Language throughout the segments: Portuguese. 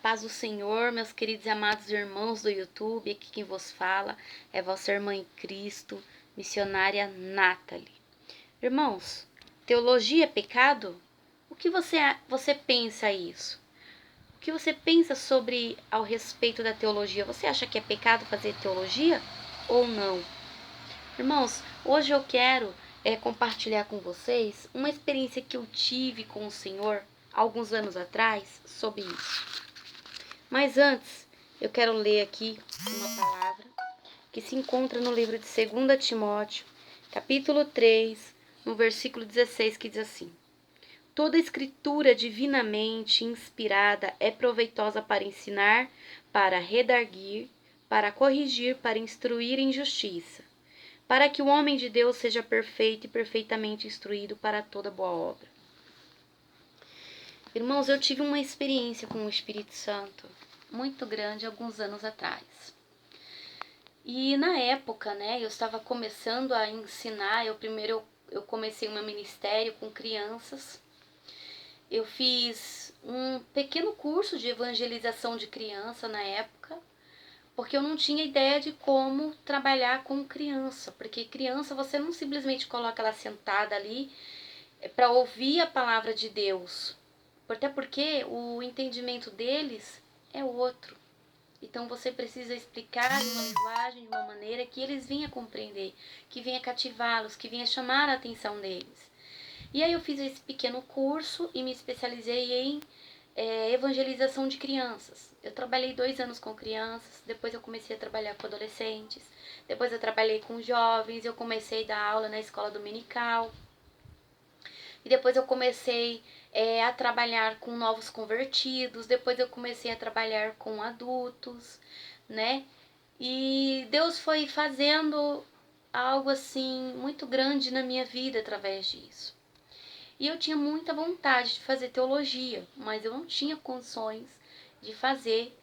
paz do Senhor, meus queridos e amados irmãos do YouTube, aqui quem vos fala é vossa irmã em Cristo, missionária Nathalie. Irmãos, teologia é pecado? O que você pensa isso? O que você pensa sobre ao respeito da teologia? Você acha que é pecado fazer teologia ou não? Irmãos, hoje eu quero compartilhar com vocês uma experiência que eu tive com o Senhor alguns anos atrás sobre isso. Mas antes, eu quero ler aqui uma palavra que se encontra no livro de 2 Timóteo, capítulo 3, no versículo 16, que diz assim: Toda escritura divinamente inspirada é proveitosa para ensinar, para redarguir, para corrigir, para instruir em justiça, para que o homem de Deus seja perfeito e perfeitamente instruído para toda boa obra. Irmãos, eu tive uma experiência com o Espírito Santo muito grande alguns anos atrás. E na época, eu estava começando a ensinar. Eu comecei o meu ministério com crianças. Eu fiz um pequeno curso de evangelização de criança na época, porque eu não tinha ideia de como trabalhar com criança, porque criança você não simplesmente coloca ela sentada ali para ouvir a palavra de Deus, até porque o entendimento deles é outro. Então você precisa explicar de uma linguagem, de uma maneira que eles venham compreender, que venha cativá-los, que venha chamar a atenção deles. E aí eu fiz esse pequeno curso e me especializei em evangelização de crianças. Eu trabalhei 2 anos com crianças, depois eu comecei a trabalhar com adolescentes, depois eu trabalhei com jovens, eu comecei a dar aula na escola dominical. E depois eu comecei a trabalhar com novos convertidos, depois eu comecei a trabalhar com adultos, né? E Deus foi fazendo algo assim muito grande na minha vida através disso. E eu tinha muita vontade de fazer teologia, mas eu não tinha condições de fazer,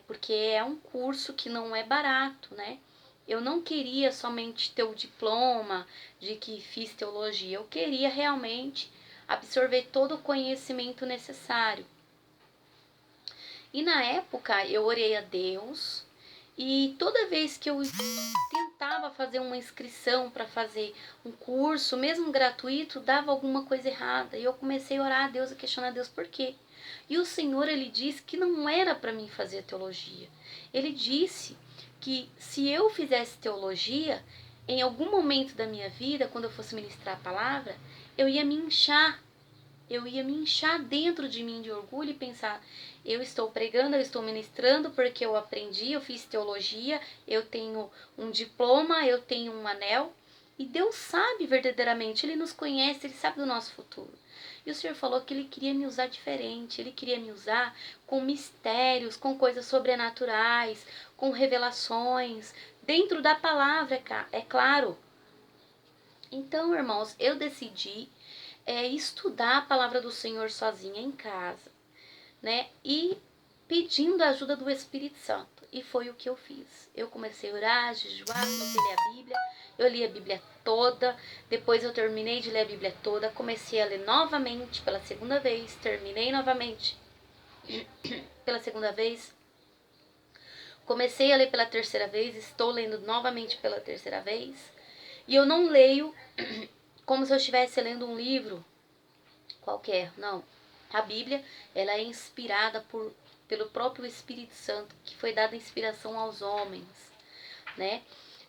porque é um curso que não é barato, né? Eu não queria somente ter o diploma de que fiz teologia, eu queria realmente absorver todo o conhecimento necessário. E na época eu orei a Deus, e toda vez que eu tentava fazer uma inscrição para fazer um curso, mesmo gratuito, dava alguma coisa errada. E eu comecei a orar a Deus, a questionar a Deus por quê. E o Senhor, Ele disse que não era para mim fazer teologia. Ele disse que se eu fizesse teologia, em algum momento da minha vida, quando eu fosse ministrar a palavra, eu ia me inchar. Eu ia me inchar dentro de mim de orgulho e pensar, eu estou pregando, eu estou ministrando porque eu aprendi, eu fiz teologia, eu tenho um diploma, eu tenho um anel. E Deus sabe verdadeiramente, Ele nos conhece, Ele sabe do nosso futuro. E o Senhor falou que Ele queria me usar diferente, Ele queria me usar com mistérios, com coisas sobrenaturais, com revelações, dentro da palavra, é claro. Então, irmãos, eu decidi estudar a palavra do Senhor sozinha em casa, né? E pedindo a ajuda do Espírito Santo. E foi o que eu fiz. Eu comecei a orar, jejuar, comecei a ler a Bíblia. Eu li a Bíblia toda. Depois eu terminei de ler a Bíblia toda. Comecei a ler novamente pela segunda vez. Terminei novamente pela segunda vez. Comecei a ler pela terceira vez. Estou lendo novamente pela terceira vez. E eu não leio como se eu estivesse lendo um livro qualquer, não. A Bíblia, ela é inspirada pelo próprio Espírito Santo, que foi dada inspiração aos homens, né?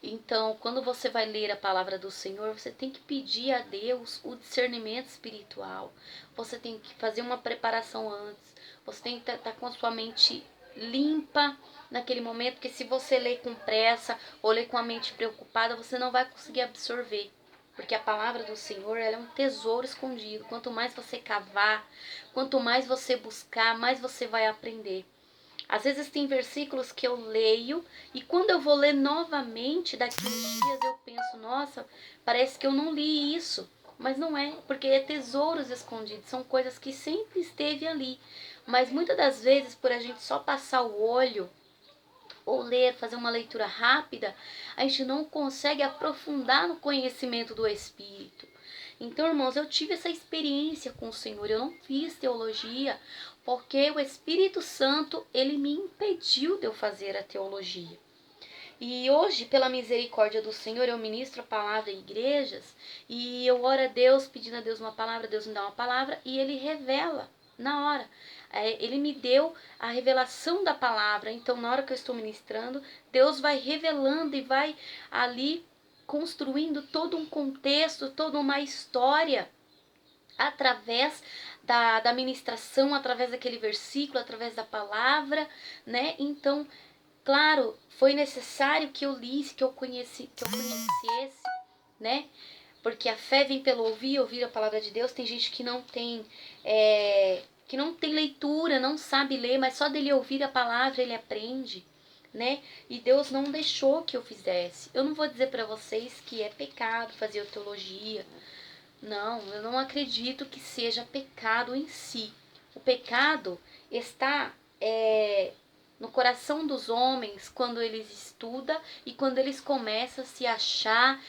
Então, quando você vai ler a palavra do Senhor, você tem que pedir a Deus o discernimento espiritual. Você tem que fazer uma preparação antes. Você tem que estar com a sua mente limpa naquele momento, porque se você ler com pressa ou ler com a mente preocupada, você não vai conseguir absorver. Porque a palavra do Senhor, ela é um tesouro escondido. Quanto mais você cavar, quanto mais você buscar, mais você vai aprender. Às vezes tem versículos que eu leio e quando eu vou ler novamente, daqui uns dias eu penso, nossa, parece que eu não li isso. Mas não é, porque é tesouros escondidos, são coisas que sempre esteve ali. Mas muitas das vezes, por a gente só passar o olho ou ler, fazer uma leitura rápida, a gente não consegue aprofundar no conhecimento do Espírito. Então, irmãos, eu tive essa experiência com o Senhor. Eu não fiz teologia porque o Espírito Santo, ele me impediu de eu fazer a teologia. E hoje, pela misericórdia do Senhor, eu ministro a palavra em igrejas e eu oro a Deus, pedindo a Deus uma palavra, Deus me dá uma palavra e Ele revela na hora. Ele me deu a revelação da palavra, então na hora que eu estou ministrando, Deus vai revelando e vai ali construindo todo um contexto, toda uma história através da ministração, através daquele versículo, através da palavra, né? Então, claro, foi necessário que eu lisse, que eu conhecesse, né? Porque a fé vem pelo ouvir a palavra de Deus. Tem gente que não tem leitura, não sabe ler, mas só dele ouvir a palavra ele aprende, né? E Deus não deixou que eu fizesse. Eu não vou dizer para vocês que é pecado fazer teologia. Não, eu não acredito que seja pecado em si. O pecado está no coração dos homens quando eles estudam e quando eles começam a se achar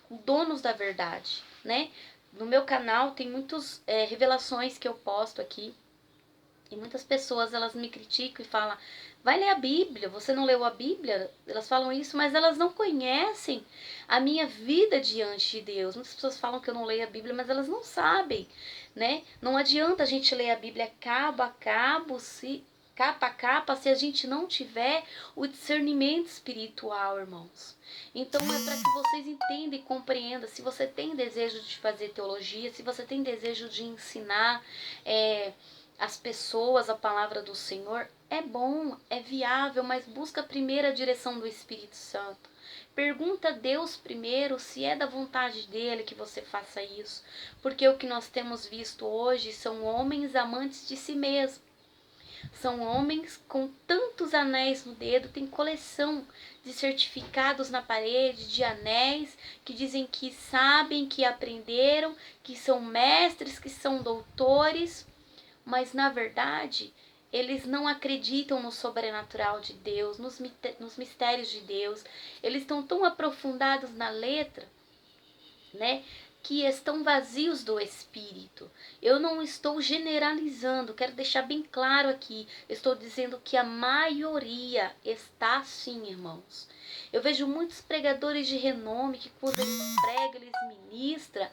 donos da verdade, né? No meu canal tem muitas revelações que eu posto aqui. E muitas pessoas, elas me criticam e falam, vai ler a Bíblia, você não leu a Bíblia? Elas falam isso, mas elas não conhecem a minha vida diante de Deus. Muitas pessoas falam que eu não leio a Bíblia, mas elas não sabem, né? Não adianta a gente ler a Bíblia cabo a cabo, capa a capa, se a gente não tiver o discernimento espiritual, irmãos. Então é para que vocês entendam e compreendam. Se você tem desejo de fazer teologia, se você tem desejo de ensinar as pessoas a palavra do Senhor, é bom, é viável, mas busca primeiro a direção do Espírito Santo. Pergunta a Deus primeiro se é da vontade dele que você faça isso. Porque o que nós temos visto hoje são homens amantes de si mesmos. São homens com tantos anéis no dedo, tem coleção de certificados na parede, de anéis, que dizem que sabem, que aprenderam, que são mestres, que são doutores. Mas, na verdade, eles não acreditam no sobrenatural de Deus, nos mistérios de Deus. Eles estão tão aprofundados na letra, né, que estão vazios do Espírito. Eu não estou generalizando, quero deixar bem claro aqui. Estou dizendo que a maioria está assim, irmãos. Eu vejo muitos pregadores de renome que quando eles pregam, eles ministram.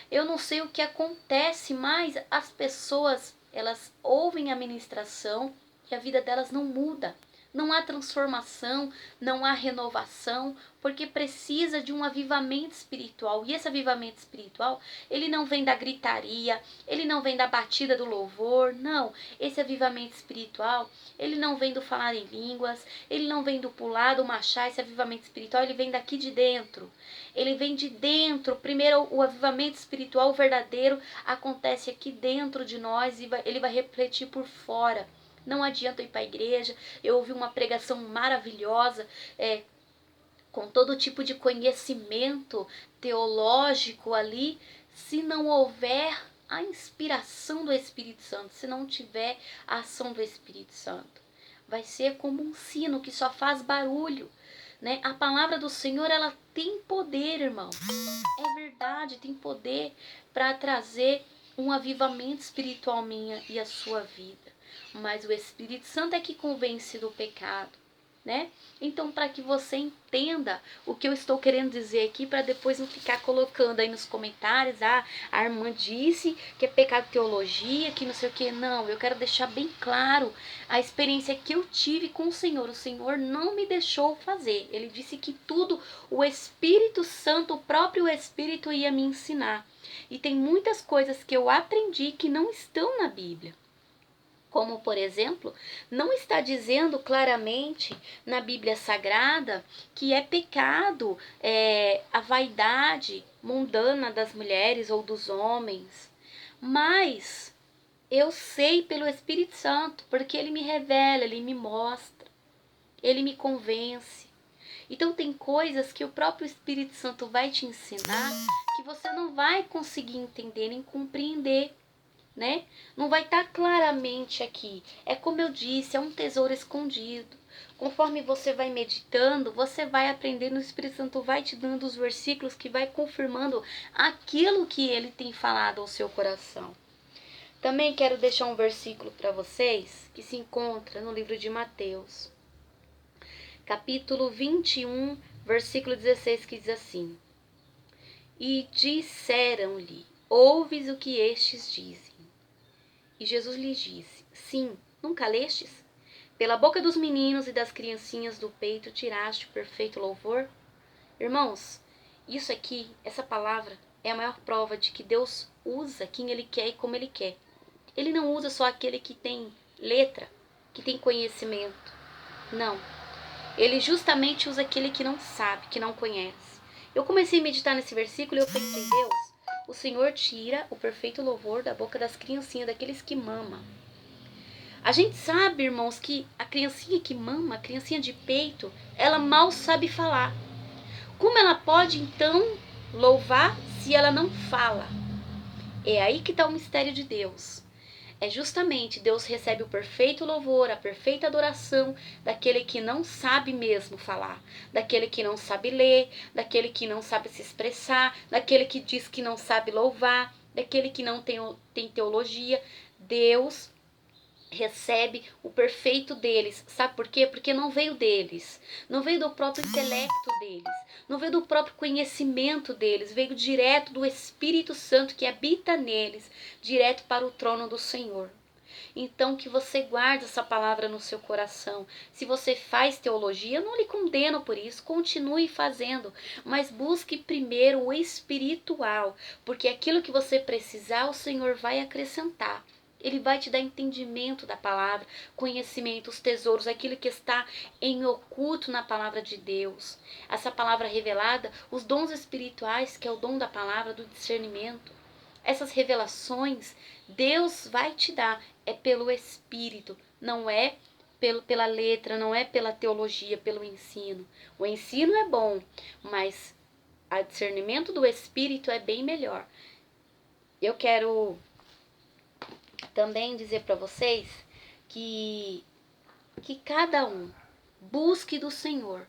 Eu não sei o que acontece, mas as pessoas, elas ouvem a ministração e a vida delas não muda. Não há transformação, não há renovação, porque precisa de um avivamento espiritual. E esse avivamento espiritual, ele não vem da gritaria, ele não vem da batida do louvor, não. Esse avivamento espiritual, ele não vem do falar em línguas, ele não vem do pular, do marchar. Esse avivamento espiritual, ele vem daqui de dentro. Ele vem de dentro. Primeiro, o avivamento espiritual verdadeiro acontece aqui dentro de nós e ele vai refletir por fora. Não adianta eu ir para a igreja. Eu ouvi uma pregação maravilhosa, com todo tipo de conhecimento teológico ali, se não houver a inspiração do Espírito Santo, se não tiver a ação do Espírito Santo. Vai ser como um sino que só faz barulho, né? A palavra do Senhor, ela tem poder, irmão. É verdade, tem poder para trazer um avivamento espiritual minha e a sua vida. Mas o Espírito Santo é que convence do pecado, né? Então, para que você entenda o que eu estou querendo dizer aqui, para depois não ficar colocando aí nos comentários, a irmã disse que é pecado teologia, que não sei o que. Não, eu quero deixar bem claro a experiência que eu tive com o Senhor. O Senhor não me deixou fazer. Ele disse que tudo o Espírito Santo, o próprio Espírito ia me ensinar. E tem muitas coisas que eu aprendi que não estão na Bíblia. Como, por exemplo, não está dizendo claramente na Bíblia Sagrada que é pecado a vaidade mundana das mulheres ou dos homens. Mas eu sei pelo Espírito Santo, porque ele me revela, ele me mostra, ele me convence. Então tem coisas que o próprio Espírito Santo vai te ensinar que você não vai conseguir entender nem compreender, né? Não vai estar claramente aqui. É como eu disse, é um tesouro escondido. Conforme você vai meditando, você vai aprendendo, o Espírito Santo vai te dando os versículos que vai confirmando aquilo que ele tem falado ao seu coração. Também quero deixar um versículo para vocês que se encontra no livro de Mateus, capítulo 21, versículo 16, que diz assim: E disseram-lhe: Ouves o que estes dizem? E Jesus lhes disse: Sim, nunca lestes? Pela boca dos meninos e das criancinhas do peito tiraste o perfeito louvor? Irmãos, isso aqui, essa palavra, é a maior prova de que Deus usa quem Ele quer e como Ele quer. Ele não usa só aquele que tem letra, que tem conhecimento. Não. Ele justamente usa aquele que não sabe, que não conhece. Eu comecei a meditar nesse versículo e eu pensei: Deus, o Senhor tira o perfeito louvor da boca das criancinhas, daqueles que mamam. A gente sabe, irmãos, que a criancinha que mama, a criancinha de peito, ela mal sabe falar. Como ela pode, então, louvar se ela não fala? É aí que está o mistério de Deus. É justamente Deus recebe o perfeito louvor, a perfeita adoração daquele que não sabe mesmo falar, daquele que não sabe ler, daquele que não sabe se expressar, daquele que diz que não sabe louvar, daquele que não tem teologia. Deus recebe o perfeito deles. Sabe por quê? Porque não veio deles, não veio do próprio intelecto deles, não veio do próprio conhecimento deles, veio direto do Espírito Santo que habita neles, direto para o trono do Senhor. Então que você guarde essa palavra no seu coração. Se você faz teologia, eu não lhe condeno por isso, continue fazendo, mas busque primeiro o espiritual, porque aquilo que você precisar, o Senhor vai acrescentar. Ele vai te dar entendimento da palavra, conhecimento, os tesouros, aquilo que está em oculto na palavra de Deus. Essa palavra revelada, os dons espirituais, que é o dom da palavra, do discernimento. Essas revelações Deus vai te dar, é pelo Espírito, não é pela letra, não é pela teologia, pelo ensino. O ensino é bom, mas o discernimento do Espírito é bem melhor. Eu quero também dizer para vocês que cada um busque do Senhor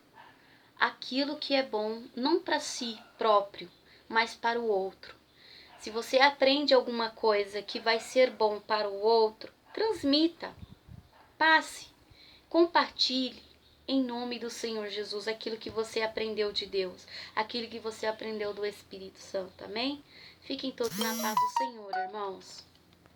aquilo que é bom, não para si próprio, mas para o outro. Se você aprende alguma coisa que vai ser bom para o outro, transmita, passe, compartilhe em nome do Senhor Jesus aquilo que você aprendeu de Deus, aquilo que você aprendeu do Espírito Santo, amém? Fiquem todos na paz do Senhor, irmãos.